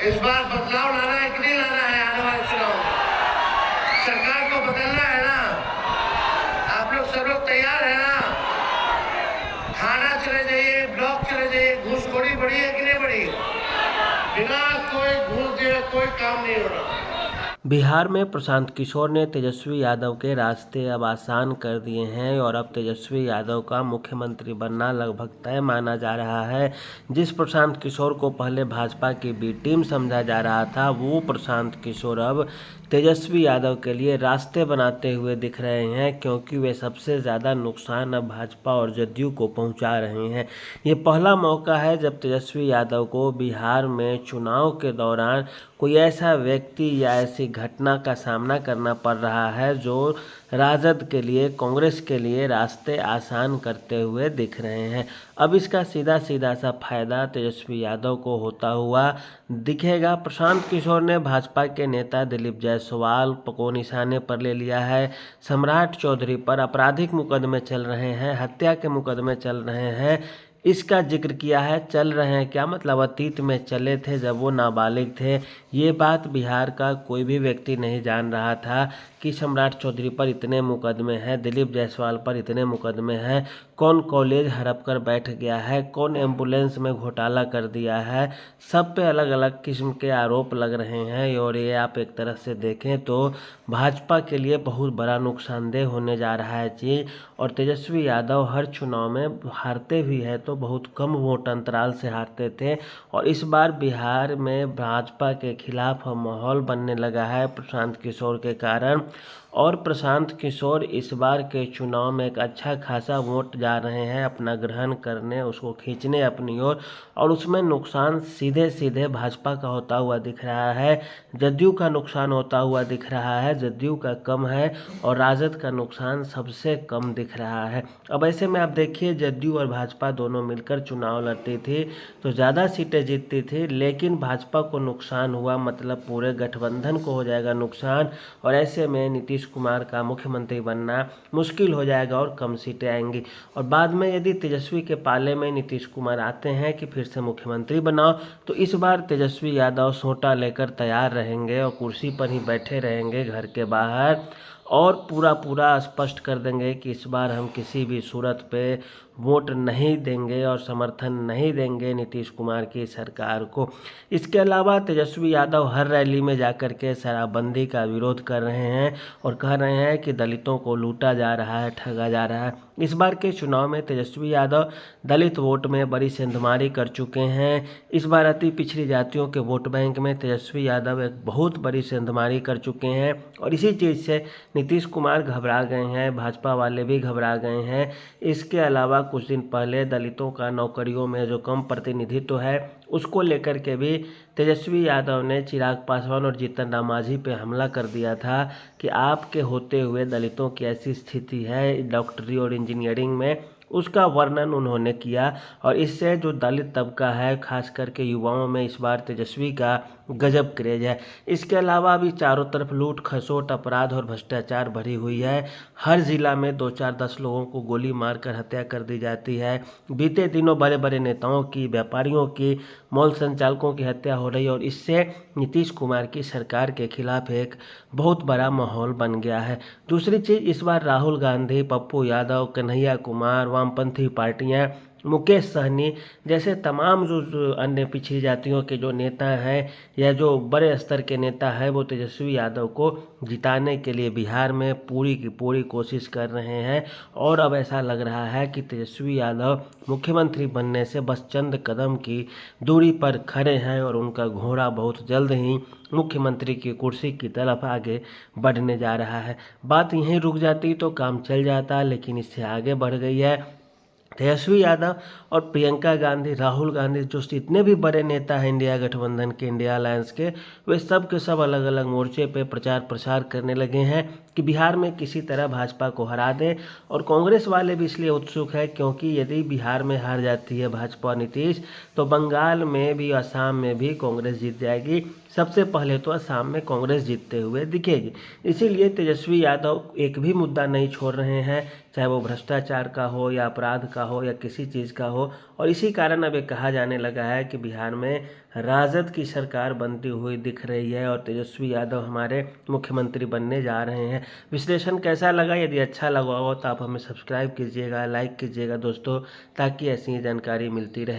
इस बार बदलाव लाना है कि नहीं लाना है? आने वाले चुनाव में सरकार को बदलना है ना? आप लोग सब लोग तैयार है ना? थाना चले जाइए, ब्लॉक चले जाइए, घूसखोरी बढ़ी है कि नहीं बढ़ी? बिना कोई घूस दिए कोई काम नहीं हो रहा। बिहार में प्रशांत किशोर ने तेजस्वी यादव के रास्ते अब आसान कर दिए हैं और अब तेजस्वी यादव का मुख्यमंत्री बनना लगभग तय माना जा रहा है। जिस प्रशांत किशोर को पहले भाजपा की बी टीम समझा जा रहा था, वो प्रशांत किशोर अब तेजस्वी यादव के लिए रास्ते बनाते हुए दिख रहे हैं, क्योंकि वे सबसे ज़्यादा नुकसान अब भाजपा और जदयू को पहुंचा रहे हैं। ये पहला मौका है जब तेजस्वी यादव को बिहार में चुनाव के दौरान कोई ऐसा व्यक्ति या ऐसी घटना का सामना करना पड़ रहा है जो राजद के लिए, कांग्रेस के लिए रास्ते आसान करते हुए दिख रहे हैं। अब इसका सीधा सीधा सा फायदा तेजस्वी यादव को होता हुआ दिखेगा। प्रशांत किशोर ने भाजपा के नेता दिलीप जायसवाल को निशाने पर ले लिया है। सम्राट चौधरी पर आपराधिक मुकदमे चल रहे हैं, हत्या के मुकदमे चल रहे हैं, इसका जिक्र किया है। चल रहे हैं क्या मतलब? अतीत में चले थे जब वो नाबालिग थे। ये बात बिहार का कोई भी व्यक्ति नहीं जान रहा था कि सम्राट चौधरी पर इतने मुकदमे हैं, दिलीप जायसवाल पर इतने मुकदमे हैं, कौन कॉलेज हड़प कर बैठ गया है, कौन एम्बुलेंस में घोटाला कर दिया है। सब पे अलग अलग किस्म के आरोप लग रहे हैं और ये आप एक तरह से देखें तो भाजपा के लिए बहुत बड़ा नुकसानदेह होने जा रहा है चीज़। और तेजस्वी यादव हर चुनाव में हारते भी है तो बहुत कम वोट अंतराल से हारते थे, और इस बार बिहार में भाजपा के खिलाफ माहौल बनने लगा है प्रशांत किशोर के कारण। और प्रशांत किशोर इस बार के चुनाव में एक अच्छा खासा वोट जा रहे हैं अपना ग्रहण करने, उसको खींचने अपनी ओर, और उसमें नुकसान सीधे सीधे भाजपा का होता हुआ दिख रहा है। जदयू का नुकसान होता हुआ दिख रहा है, जदयू का कम है, और राजद का नुकसान सबसे कम दिख रहा है। अब ऐसे में आप देखिए, जदयू और भाजपा दोनों मिलकर चुनाव लड़ती थी तो ज़्यादा सीटें जीतती थी, लेकिन भाजपा को नुकसान हुआ, मतलब पूरे गठबंधन को हो जाएगा नुकसान, और ऐसे में नीतीश कुमार का मुख्यमंत्री बनना मुश्किल हो जाएगा और कम सीटें आएंगी। और बाद में यदि तेजस्वी के पाले में नीतीश कुमार आते हैं कि फिर से मुख्यमंत्री बनाओ, तो इस बार तेजस्वी यादव सोटा लेकर तैयार रहेंगे और कुर्सी पर ही बैठे रहेंगे घर के बाहर, और पूरा स्पष्ट कर देंगे कि इस बार हम किसी भी सूरत पे वोट नहीं देंगे और समर्थन नहीं देंगे नीतीश कुमार की सरकार को। इसके अलावा तेजस्वी यादव हर रैली में जाकर के शराबबंदी का विरोध कर रहे हैं और कह रहे हैं कि दलितों को लूटा जा रहा है, ठगा जा रहा है। इस बार के चुनाव में तेजस्वी यादव दलित वोट में बड़ी सेंधमारी कर चुके हैं। इस बार अति पिछड़ी जातियों के वोट बैंक में तेजस्वी यादव एक बहुत बड़ी सेंधमारी कर चुके हैं, और इसी चीज़ से नीतीश कुमार घबरा गए हैं, भाजपा वाले भी घबरा गए हैं। इसके अलावा कुछ दिन पहले दलितों का नौकरियों में जो कम प्रतिनिधित्व है, उसको लेकर के भी तेजस्वी यादव ने चिराग पासवान और जीतन राम मांझी पे हमला कर दिया था कि आपके होते हुए दलितों की ऐसी स्थिति है डॉक्टरी और इंजीनियरिंग में। उसका वर्णन उन्होंने किया, और इससे जो दलित तबका है, खास करके युवाओं में इस बार तेजस्वी का गजब क्रेज है। इसके अलावा भी चारों तरफ लूट खसोट, अपराध और भ्रष्टाचार भरी हुई है। हर जिला में 2-4-10 लोगों को गोली मारकर हत्या कर दी जाती है। बीते दिनों बड़े बड़े नेताओं की, व्यापारियों की, मॉल संचालकों की हत्या हो रही है, और इससे नीतीश कुमार की सरकार के खिलाफ एक बहुत बड़ा माहौल बन गया है। दूसरी चीज़, इस बार राहुल गांधी, पप्पू यादव, कन्हैया कुमार, वामपंथी पार्टियां, मुकेश सहनी जैसे तमाम जो अन्य पिछड़ी जातियों के जो नेता हैं या जो बड़े स्तर के नेता हैं, वो तेजस्वी यादव को जिताने के लिए बिहार में पूरी की पूरी कोशिश कर रहे हैं। और अब ऐसा लग रहा है कि तेजस्वी यादव मुख्यमंत्री बनने से बस चंद कदम की दूरी पर खड़े हैं, और उनका घोड़ा बहुत जल्द ही मुख्यमंत्री की कुर्सी की तरफ आगे बढ़ने जा रहा है। बात यहीं रुक जाती तो काम चल जाता, लेकिन इससे आगे बढ़ गई है। तेजस्वी यादव और प्रियंका गांधी, राहुल गांधी, जो इतने भी बड़े नेता हैं इंडिया गठबंधन के, इंडिया अलायंस के, वे सब के सब अलग अलग मोर्चे पे प्रचार प्रसार करने लगे हैं कि बिहार में किसी तरह भाजपा को हरा दें। और कांग्रेस वाले भी इसलिए उत्सुक है क्योंकि यदि बिहार में हार जाती है भाजपा और नीतीश, तो बंगाल में भी, असम में भी कांग्रेस जीत जाएगी। सबसे पहले तो असम में कांग्रेस जीतते हुए दिखेगी। इसीलिए तेजस्वी यादव एक भी मुद्दा नहीं छोड़ रहे हैं चाहे वो भ्रष्टाचार का हो या अपराध का हो या किसी चीज़ का हो। और इसी कारण अब ये कहा जाने लगा है कि बिहार में राजद की सरकार बनती हुई दिख रही है और तेजस्वी यादव हमारे मुख्यमंत्री बनने जा रहे हैं। विश्लेषण कैसा लगा? यदि अच्छा लगा हो तो आप हमें सब्सक्राइब कीजिएगा, लाइक कीजिएगा दोस्तों, ताकि ऐसी ही जानकारी मिलती रहे।